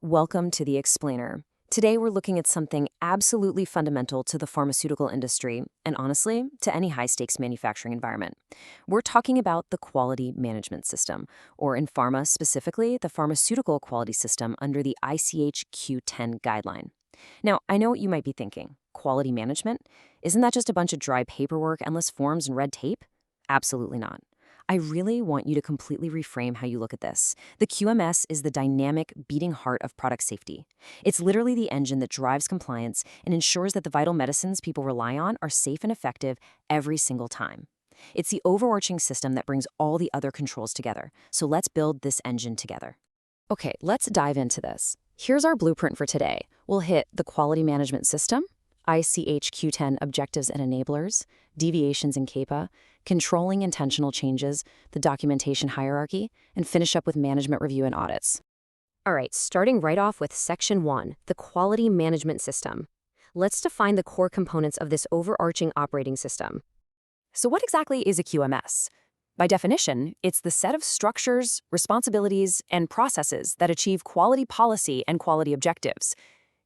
Welcome to The Explainer. Today we're looking at something absolutely fundamental to the pharmaceutical industry, and honestly, to any high-stakes manufacturing environment. We're talking about the quality management system, or in pharma specifically, the pharmaceutical quality system under the ICH Q10 guideline. Now, I know what you might be thinking. Quality management? Isn't that just a bunch of dry paperwork, endless forms, and red tape? Absolutely not. I really want you to completely reframe how you look at this. The QMS is the dynamic, beating heart of product safety. It's literally the engine that drives compliance and ensures that the vital medicines people rely on are safe and effective every single time. It's the overarching system that brings all the other controls together. So let's build this engine together. Okay, let's dive into this. Here's our blueprint for today. We'll hit the quality management system, ICH Q10 objectives and enablers, deviations in CAPA, controlling intentional changes, the documentation hierarchy, and finish up with management review and audits. All right, starting right off with Section 1, the quality management system. Let's define the core components of this overarching operating system. So what exactly is a QMS? By definition, it's the set of structures, responsibilities, and processes that achieve quality policy and quality objectives.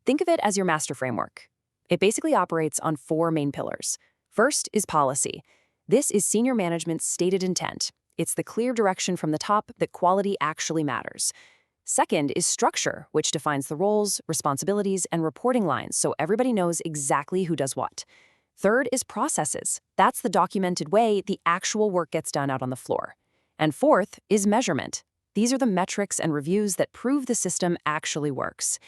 Think of it as your master framework. It basically operates on four main pillars. First is policy. This is senior management's stated intent. It's the clear direction from the top that quality actually matters. Second is structure, which defines the roles, responsibilities, and reporting lines so everybody knows exactly who does what. Third is processes. That's the documented way the actual work gets done out on the floor. And fourth is measurement. These are the metrics and reviews that prove the system actually works.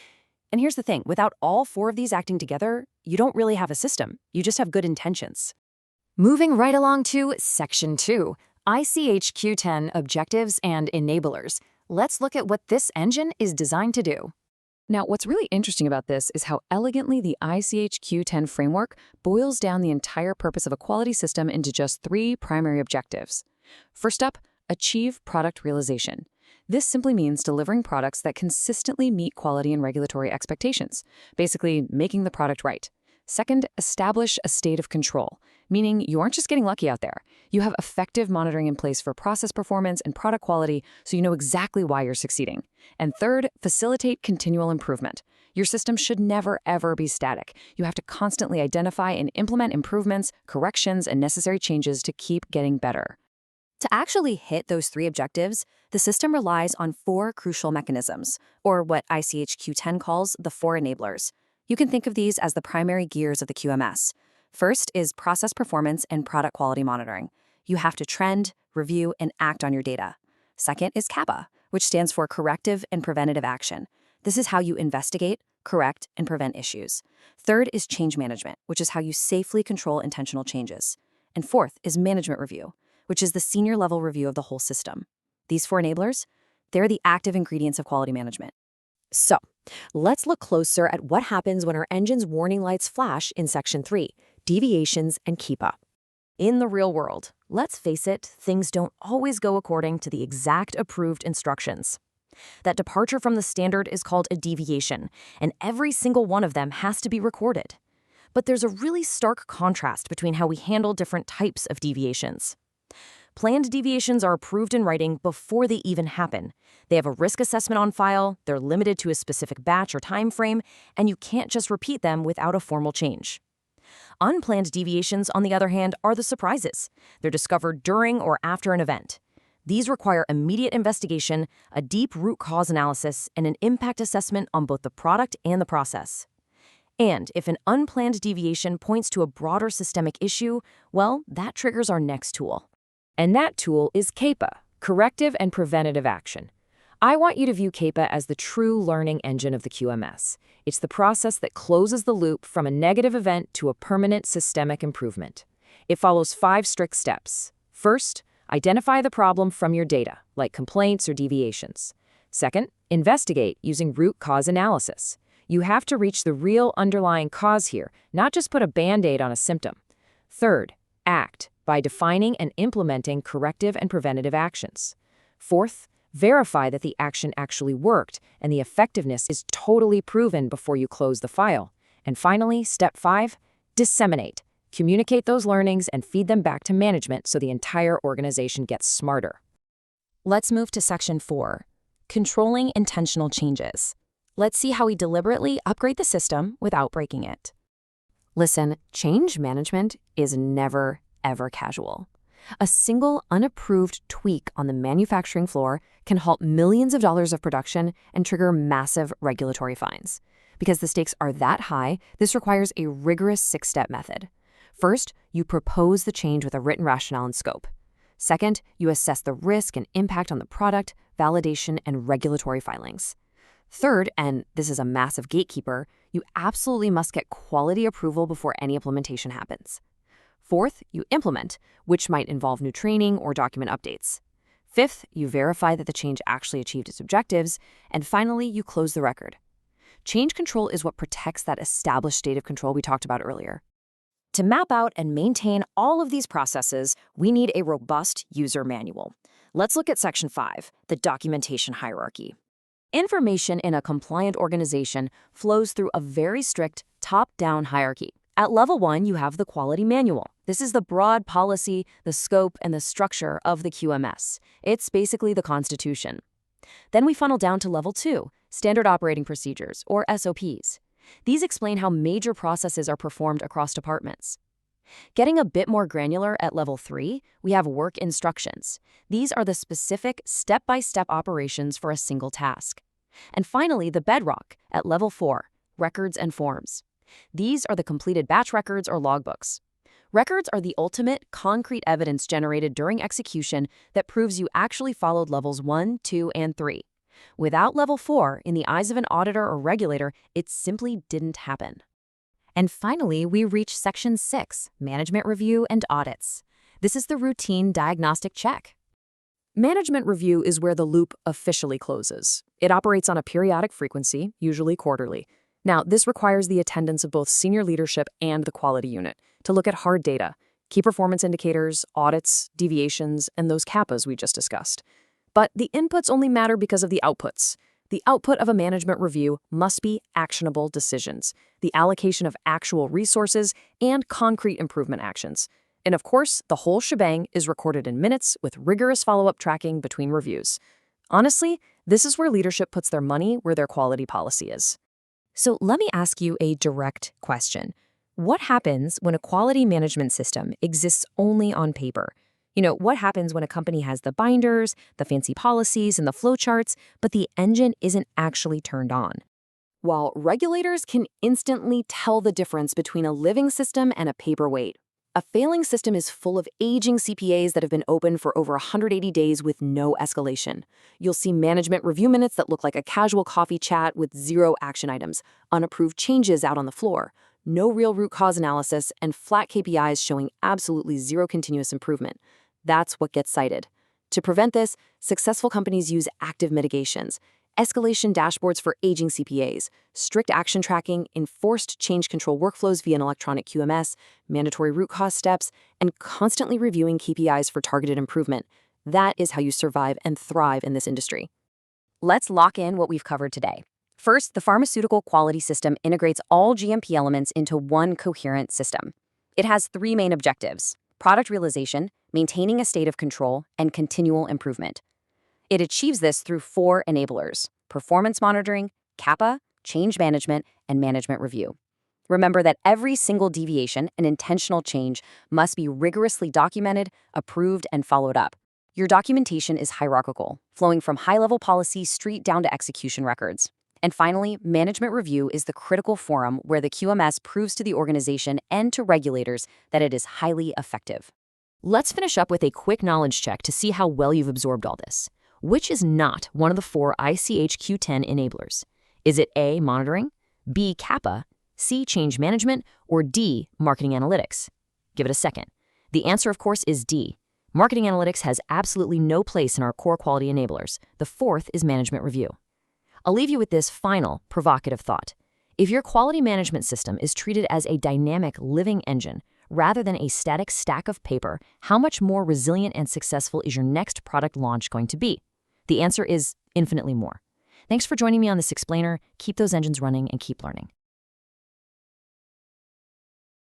And here's the thing, without all four of these acting together, you don't really have a system. You just have good intentions. Moving right along to Section 2, ICH Q10 objectives and enablers. Let's look at what this engine is designed to do. Now, what's really interesting about this is how elegantly the ICH Q10 framework boils down the entire purpose of a quality system into just three primary objectives. First up, achieve product realization. This simply means delivering products that consistently meet quality and regulatory expectations, basically making the product right. Second, establish a state of control, meaning you aren't just getting lucky out there. You have effective monitoring in place for process performance and product quality so you know exactly why you're succeeding. And third, facilitate continual improvement. Your system should never, ever be static. You have to constantly identify and implement improvements, corrections, and necessary changes to keep getting better. To actually hit those three objectives, the system relies on four crucial mechanisms, or what ICH Q10 calls the four enablers. You can think of these as the primary gears of the QMS. First is process performance and product quality monitoring. You have to trend, review, and act on your data. Second is CAPA, which stands for corrective and preventative action. This is how you investigate, correct, and prevent issues. Third is change management, which is how you safely control intentional changes. And fourth is management review, which is the senior level review of the whole system. These four enablers, they're the active ingredients of quality management. So, let's look closer at what happens when our engine's warning lights flash in Section 3, deviations and CAPA. In the real world, let's face it, things don't always go according to the exact approved instructions. That departure from the standard is called a deviation, and every single one of them has to be recorded. But there's a really stark contrast between how we handle different types of deviations. Planned deviations are approved in writing before they even happen. They have a risk assessment on file, they're limited to a specific batch or time frame, and you can't just repeat them without a formal change. Unplanned deviations, on the other hand, are the surprises. They're discovered during or after an event. These require immediate investigation, a deep root cause analysis, and an impact assessment on both the product and the process. And if an unplanned deviation points to a broader systemic issue, well, that triggers our next tool. And that tool is CAPA, Corrective and Preventative Action. I want you to view CAPA as the true learning engine of the QMS. It's the process that closes the loop from a negative event to a permanent systemic improvement. It follows 5 strict steps. First, identify the problem from your data, like complaints or deviations. Second, investigate using root cause analysis. You have to reach the real underlying cause here, not just put a Band-Aid on a symptom. Third, act by defining and implementing corrective and preventative actions. Fourth, verify that the action actually worked and the effectiveness is totally proven before you close the file. And finally, step 5, disseminate. Communicate those learnings and feed them back to management so the entire organization gets smarter. Let's move to Section 4, controlling intentional changes. Let's see how we deliberately upgrade the system without breaking it. Listen, change management is never, ever casual. A single unapproved tweak on the manufacturing floor can halt millions of dollars of production and trigger massive regulatory fines. Because the stakes are that high, this requires a rigorous 6-step method. First, you propose the change with a written rationale and scope. Second, you assess the risk and impact on the product, validation, and regulatory filings. Third, and this is a massive gatekeeper, you absolutely must get quality approval before any implementation happens. Fourth, you implement, which might involve new training or document updates. Fifth, you verify that the change actually achieved its objectives. And finally, you close the record. Change control is what protects that established state of control we talked about earlier. To map out and maintain all of these processes, we need a robust user manual. Let's look at Section 5, the documentation hierarchy. Information in a compliant organization flows through a very strict top-down hierarchy. At level 1, you have the quality manual. This is the broad policy, the scope, and the structure of the QMS. It's basically the constitution. Then we funnel down to level 2, standard operating procedures, or SOPs. These explain how major processes are performed across departments. Getting a bit more granular at level 3, we have work instructions. These are the specific step-by-step operations for a single task. And finally, the bedrock at level 4, records and forms. These are the completed batch records or logbooks. Records are the ultimate, concrete evidence generated during execution that proves you actually followed levels 1, 2, and 3. Without level 4, in the eyes of an auditor or regulator, it simply didn't happen. And finally, we reach Section 6, Management Review and Audits. This is the routine diagnostic check. Management review is where the loop officially closes. It operates on a periodic frequency, usually quarterly. Now, this requires the attendance of both senior leadership and the quality unit to look at hard data, key performance indicators, audits, deviations, and those CAPAs we just discussed. But the inputs only matter because of the outputs. The output of a management review must be actionable decisions, the allocation of actual resources, and concrete improvement actions. And of course, the whole shebang is recorded in minutes with rigorous follow-up tracking between reviews. Honestly, this is where leadership puts their money where their quality policy is. So let me ask you a direct question. What happens when a quality management system exists only on paper? What happens when a company has the binders, the fancy policies, and the flowcharts, but the engine isn't actually turned on? While regulators can instantly tell the difference between a living system and a paperweight, a failing system is full of aging CPAs that have been open for over 180 days with no escalation. You'll see management review minutes that look like a casual coffee chat with 0 action items, unapproved changes out on the floor, no real root cause analysis, and flat KPIs showing absolutely 0 continuous improvement. That's what gets cited. To prevent this, successful companies use active mitigations, escalation dashboards for aging CPAs, strict action tracking, enforced change control workflows via an electronic QMS, mandatory root cause steps, and constantly reviewing KPIs for targeted improvement. That is how you survive and thrive in this industry. Let's lock in what we've covered today. First, the pharmaceutical quality system integrates all GMP elements into one coherent system. It has 3 main objectives: product realization, maintaining a state of control, and continual improvement. It achieves this through 4 enablers: performance monitoring, CAPA, change management, and management review. Remember that every single deviation and intentional change must be rigorously documented, approved, and followed up. Your documentation is hierarchical, flowing from high-level policy straight down to execution records. And finally, management review is the critical forum where the QMS proves to the organization and to regulators that it is highly effective. Let's finish up with a quick knowledge check to see how well you've absorbed all this. Which is not one of the 4 ICH Q10 enablers? Is it A, monitoring, B, CAPA, C, change management, or D, marketing analytics? Give it a second. The answer, of course, is D. Marketing analytics has absolutely no place in our core quality enablers. The 4th is management review. I'll leave you with this final, provocative thought. If your quality management system is treated as a dynamic, living engine, rather than a static stack of paper, how much more resilient and successful is your next product launch going to be? The answer is infinitely more. Thanks for joining me on this explainer. Keep those engines running and keep learning.